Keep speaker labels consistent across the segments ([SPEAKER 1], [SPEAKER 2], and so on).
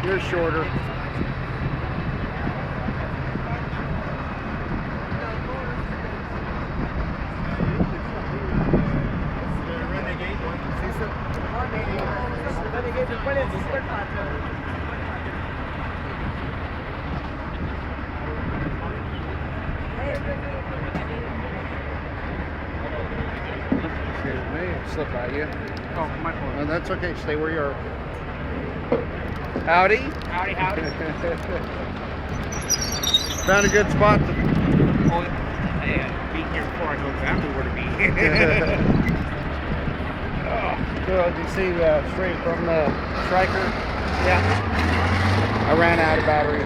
[SPEAKER 1] You're shorter. Slip by you.
[SPEAKER 2] Oh, my fault.
[SPEAKER 1] No, that's okay. Stay where you are. Howdy.
[SPEAKER 2] Howdy, howdy.
[SPEAKER 1] Found a good spot to...
[SPEAKER 2] Oh, hey, be here before I know exactly where to be.
[SPEAKER 1] Cool. Did you see straight from the striker?
[SPEAKER 2] Yeah.
[SPEAKER 1] I ran out of battery.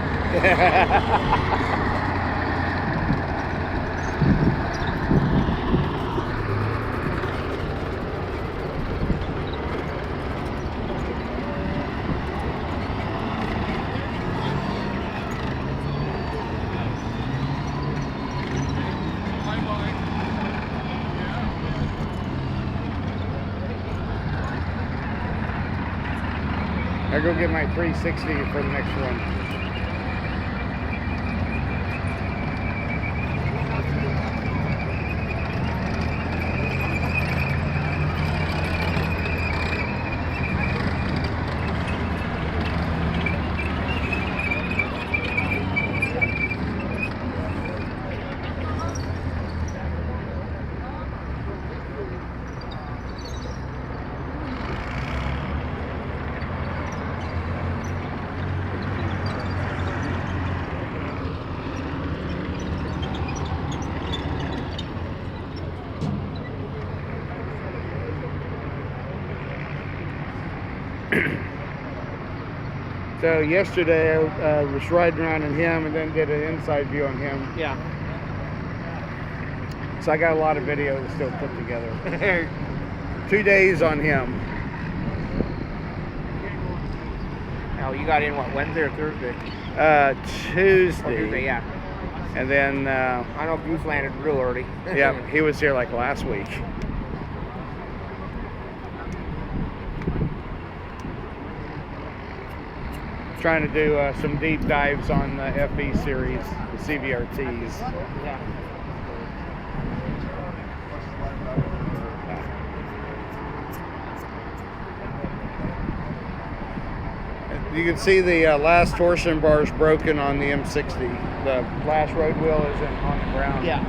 [SPEAKER 1] I go get my 360 for the next one. So yesterday I was riding around in him and then did an inside view on him.
[SPEAKER 2] Yeah.
[SPEAKER 1] So I got a lot of videos still put together. 2 days on him.
[SPEAKER 2] Oh, you got in what, Wednesday or Thursday?
[SPEAKER 1] Tuesday.
[SPEAKER 2] Oh, Tuesday, yeah.
[SPEAKER 1] And then
[SPEAKER 2] I know Goose landed real early.
[SPEAKER 1] yeah, he was here like last week. Trying to do some deep dives on the FB series, the CVRTs.
[SPEAKER 2] Yeah.
[SPEAKER 1] You can see the last torsion bar is broken on the M60. The last road wheel is on the ground.
[SPEAKER 2] Yeah.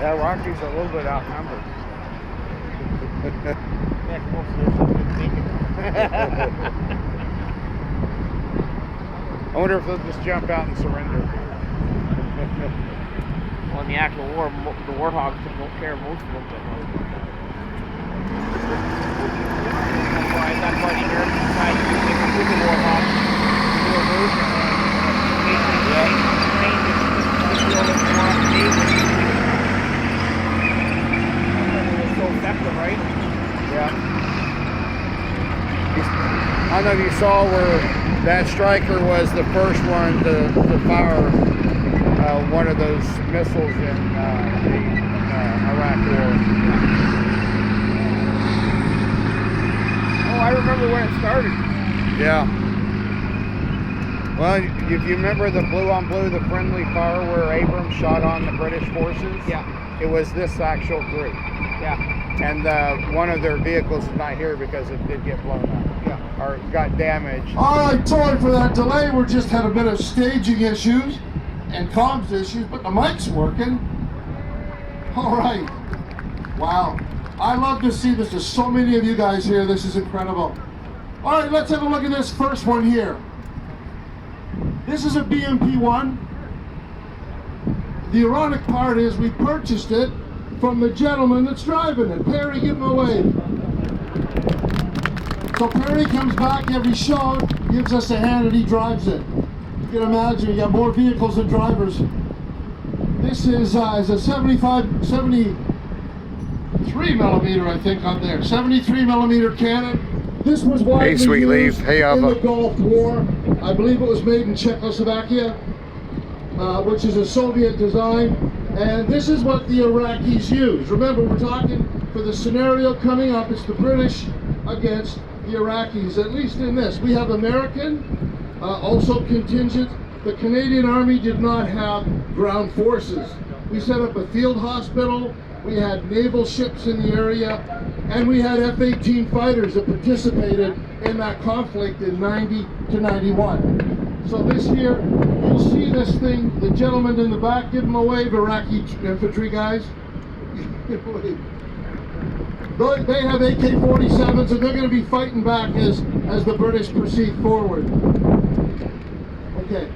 [SPEAKER 1] Yeah, Rocky's a little bit outnumbered. I wonder if they'll just jump out and surrender.
[SPEAKER 2] Well, in the actual war, the warthogs don't care, most of them. That's why the Americans decided to make a super warthog. Right?
[SPEAKER 1] Yeah. I don't know if you saw where that striker was the first one to fire one of those missiles in the Iraq War.
[SPEAKER 2] Oh, I remember when it started.
[SPEAKER 1] Yeah. Well, if you remember the blue on blue, the friendly fire where Abrams shot on the British forces?
[SPEAKER 2] Yeah.
[SPEAKER 1] It was this actual group.
[SPEAKER 2] Yeah.
[SPEAKER 1] and one of their vehicles is not here because it did get blown up.
[SPEAKER 3] Yeah.
[SPEAKER 1] Or got damaged.
[SPEAKER 3] All right, sorry for that delay. We just had a bit of staging issues and comms issues, but the mic's working. All right. Wow. I love to see this. There's so many of you guys here. This is incredible. All right, let's have a look at this first one here. This is a BMP-1. The ironic part is we purchased it from the gentleman that's driving it. Perry, give him a wave. So Perry comes back every show, gives us a hand, and he drives it. You can imagine, you got more vehicles than drivers. This is a 73 millimeter, I think, on there. 73 millimeter cannon. This was widely
[SPEAKER 1] Hey, Sweet
[SPEAKER 3] used
[SPEAKER 1] Leaf. Hey,
[SPEAKER 3] in
[SPEAKER 1] Alva.
[SPEAKER 3] the Gulf War. I believe it was made in Czechoslovakia, which is a Soviet design. And this is what the Iraqis use. Remember, we're talking for the scenario coming up, it's the British against the Iraqis, at least in this. We have American, also contingent. The Canadian Army did not have ground forces. We set up a field hospital, we had naval ships in the area, and we had F-18 fighters that participated in that conflict in 90 to 91. So this here, you'll see this thing, the gentleman in the back, give him a wave, Iraqi infantry guys. Give him a wave. They have AK-47s, and they're going to be fighting back as the British proceed forward. Okay.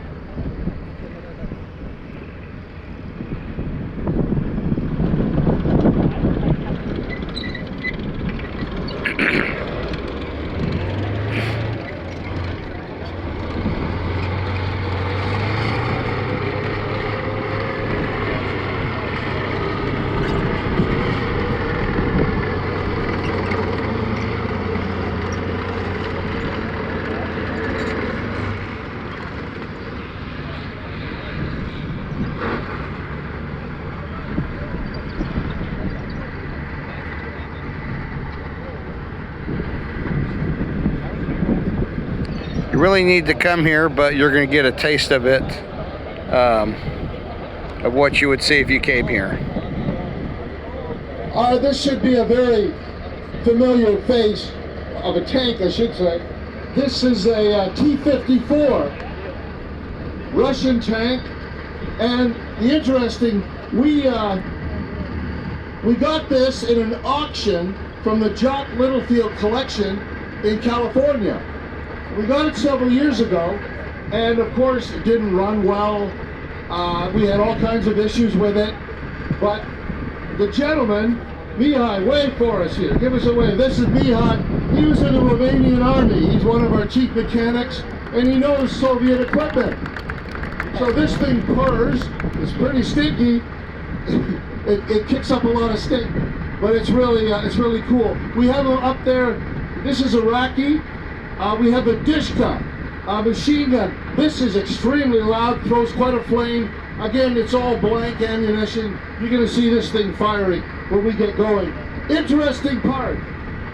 [SPEAKER 1] You really need to come here, but you're going to get a taste of it, of what you would see if you came here.
[SPEAKER 3] This should be a very familiar face of a tank, I should say. This is a T-54 Russian tank, and the interesting, we got this in an auction from the Jock Littlefield collection in California. We got it several years ago, and of course it didn't run well. We had all kinds of issues with it, but the gentleman, Mihai, wave for us here. Give us a wave. This is Mihai. He was in the Romanian army. He's one of our chief mechanics, and he knows Soviet equipment. So this thing purrs. It's pretty stinky. It kicks up a lot of stink, but it's really cool. We have them up there. This is Iraqi. We have a Dishka, machine gun. This is extremely loud, throws quite a flame. Again, it's all blank ammunition. You're going to see this thing firing when we get going. Interesting part,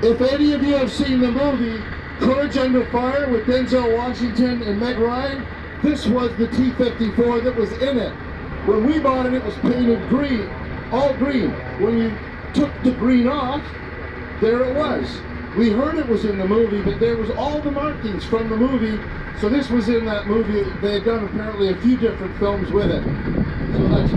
[SPEAKER 3] if any of you have seen the movie Courage Under Fire with Denzel Washington and Meg Ryan, this was the T-54 that was in it. When we bought it, it was painted green, all green. When you took the green off, there it was. We heard it was in the movie, but there was all the markings from the movie. So this was in that movie. They had done apparently a few different films with it. So that's...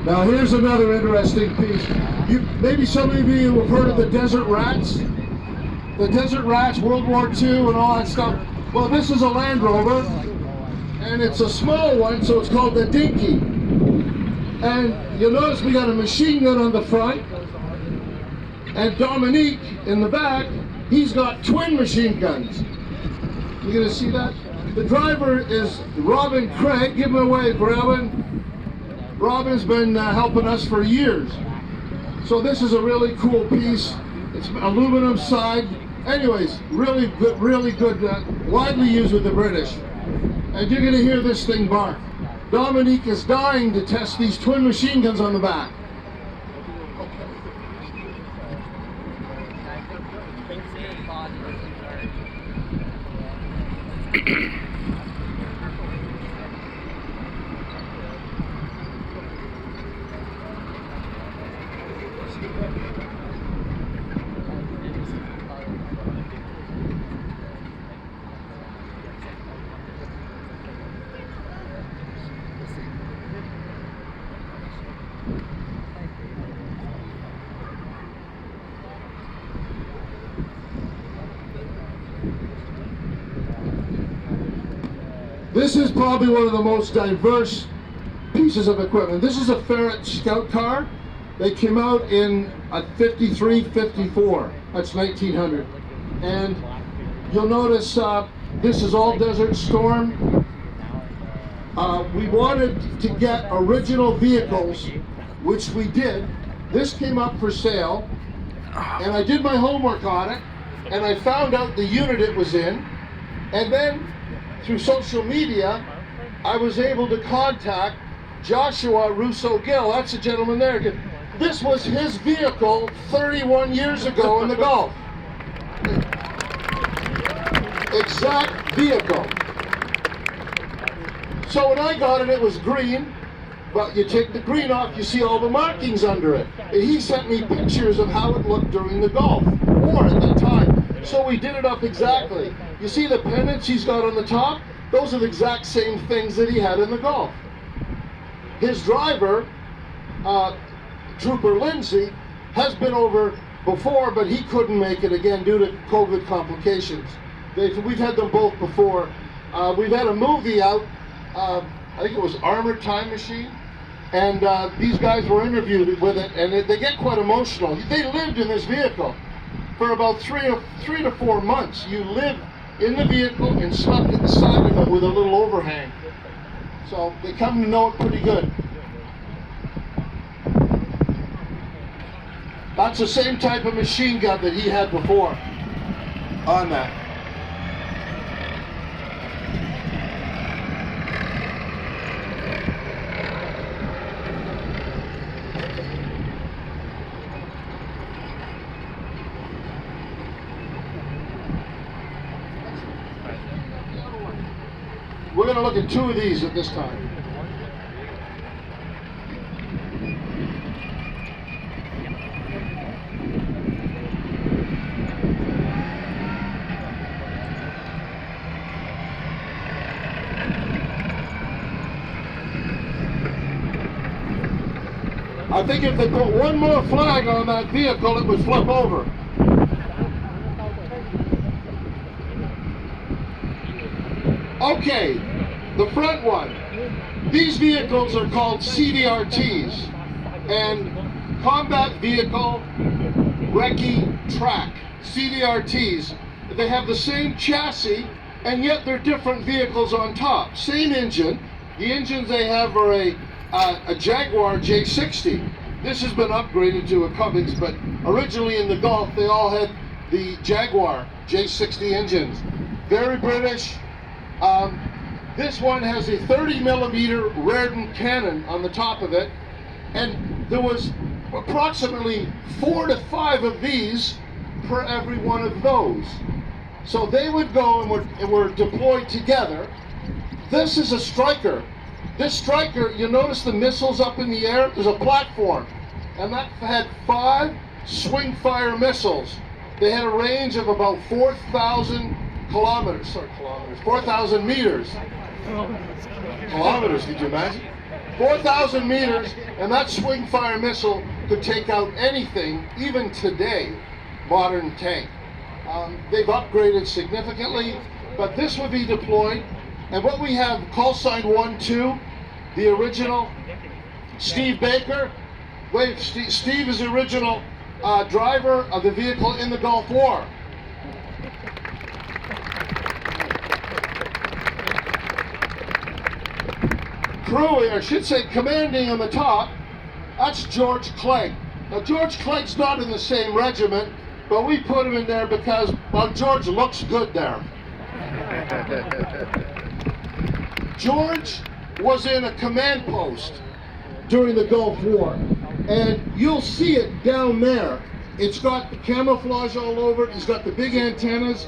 [SPEAKER 3] Now here's another interesting piece. Maybe some of you have heard of the Desert Rats. The Desert Rats, World War II and all that stuff. Well, this is a Land Rover, and it's a small one, so it's called the Dinky. And you'll notice we got a machine gun on the front, and Dominique in the back, he's got twin machine guns. You gonna see that? The driver is Robin Craig. Give him a wave, Robin. Robin's been helping us for years. So this is a really cool piece. It's aluminum side Anyways, really good, widely used with the British. And you're gonna hear this thing bark. Dominique is dying to test these twin machine guns on the back. This is probably one of the most diverse pieces of equipment. This is a Ferret Scout Car. They came out in 53, 54. That's 1900. And you'll notice this is all Desert Storm. We wanted to get original vehicles, which we did. This came up for sale, and I did my homework on it, and I found out the unit it was in, and then through social media, I was able to contact Joshua Russo-Gill. That's a gentleman there. This was his vehicle 31 years ago in the Gulf. Exact vehicle. So when I got it, it was green, but you take the green off, you see all the markings under it. And he sent me pictures of how it looked during the Gulf War at that time. So we did it up exactly. You see the pennants he's got on the top? Those are the exact same things that he had in the Gulf. His driver, Trooper Lindsay, has been over before, but he couldn't make it again due to COVID complications. We've had them both before. We've had a movie out, I think it was Armored Time Machine, and these guys were interviewed with it, and they get quite emotional. They lived in this vehicle for about 3 to 4 months. You lived in the vehicle and slept at the side of it with a little overhang. So they come to know it pretty good. That's the same type of machine gun that he had before on that. We're going to look at 2 of these at this time. I think if they put one more flag on that vehicle, it would flip over. Okay, the front one. These vehicles are called CVRTs, and Combat Vehicle Recce Track, CVRTs. They have the same chassis, and yet they're different vehicles on top. Same engine. The engines they have are a Jaguar J60. This has been upgraded to a Cummins, but originally in the Gulf they all had the Jaguar J60 engines. Very British. This one has a 30mm Reardon cannon on the top of it, and there was approximately 4 to 5 of these per every one of those. So they would go and were deployed together. This is a Striker. This Striker, you notice the missiles up in the air? There's a platform, and that had 5 swing-fire missiles. They had a range of about 4,000 kilometers, 4,000 meters. Kilometers, could you imagine? 4,000 meters, and that swing-fire missile could take out anything, even today, modern tank. They've upgraded significantly, but this would be deployed. And what we have, call sign 1-2, the original Steve Baker. Wait, Steve is the original driver of the vehicle in the Gulf War. Crewing, I should say commanding on the top, that's George Clegg. Now George Clegg's not in the same regiment, but we put him in there because Well, George looks good there. George was in a command post during the Gulf War, and you'll see it down there. It's got the camouflage all over it. He's got the big antennas,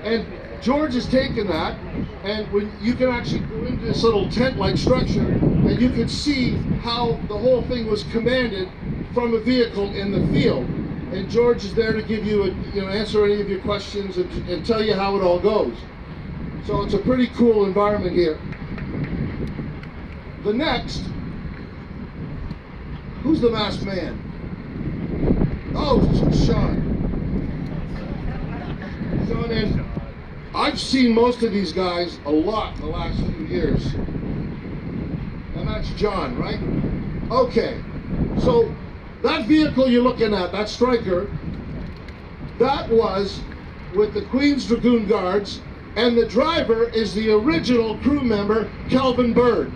[SPEAKER 3] and George has taken that, and when you can actually go into this little tent-like structure, and you can see how the whole thing was commanded from a vehicle in the field. And George is there to give you, answer any of your questions and tell you how it all goes. So it's a pretty cool environment here. The next, who's the masked man? Oh, Sean. Sean, and I've seen most of these guys a lot in the last few years. And that's John, right? Okay, so that vehicle you're looking at, that Striker, that was with the Queen's Dragoon Guards, and the driver is the original crew member, Calvin Bird.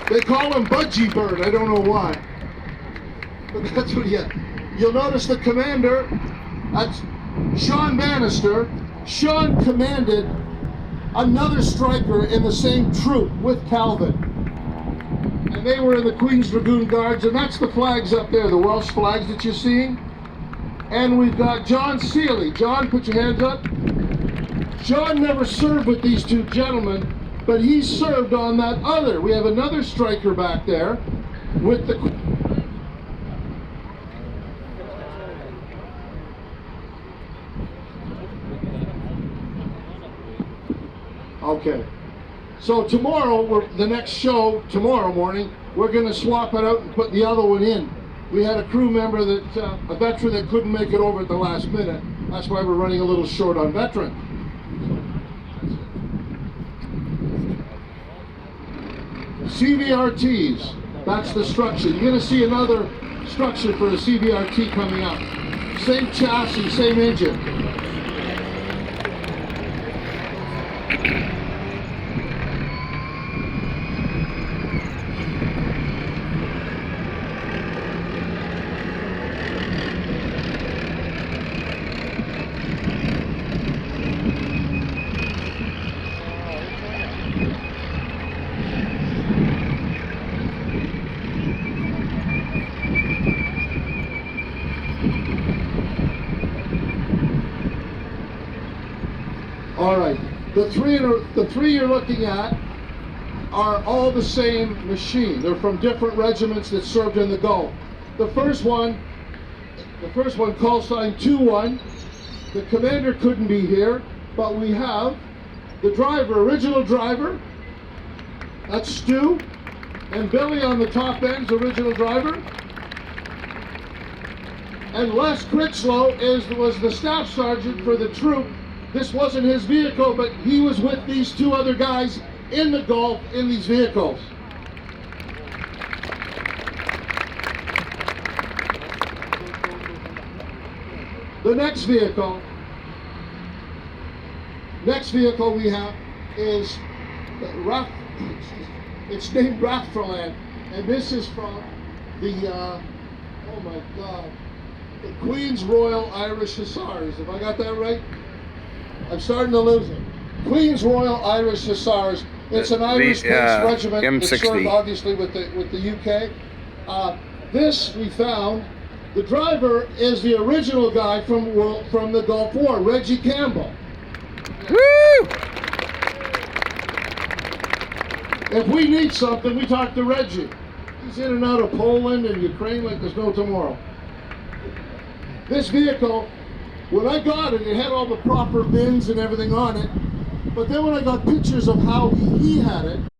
[SPEAKER 3] They call him Budgie Bird, I don't know why. But that's what he had. You'll notice the commander, that's Sean Bannister. Sean commanded another Striker in the same troop with Calvin. And they were in the Queen's Dragoon Guards, and that's the flags up there, the Welsh flags that you're seeing. And we've got John Seeley. John, put your hands up. John never served with these two gentlemen, but he served on that other. We have another Striker back there with the... Okay. So tomorrow, the next show, tomorrow morning, we're going to swap it out and put the other one in. We had a crew member, a veteran that couldn't make it over at the last minute. That's why we're running a little short on veteran. CVRTs, that's the structure. You're going to see another structure for a CVRT coming up. Same chassis, same engine. All right, the three you're looking at are all the same machine. They're from different regiments that served in the Gulf. The first one, call sign 2-1. The commander couldn't be here, but we have the driver, original driver. That's Stu, and Billy on the top end's original driver. And Les Critchlow was the staff sergeant for the troop. This wasn't his vehicle, but he was with these two other guys in the Gulf in these vehicles. The next vehicle we have is it's named Rathfrland, and this is from the oh my God, the Queen's Royal Irish Hussars. Have I got that right? I'm starting to lose it. Queen's Royal Irish Hussars. It's an Irish-based regiment
[SPEAKER 1] M60.
[SPEAKER 3] that served obviously with the UK. This we found. The driver is the original guy from the Gulf War, Reggie Campbell.
[SPEAKER 1] Woo!
[SPEAKER 3] If we need something, we talk to Reggie. He's in and out of Poland and Ukraine like there's no tomorrow. This vehicle, when I got it, it had all the proper bins and everything on it. But then when I got pictures of how he had it,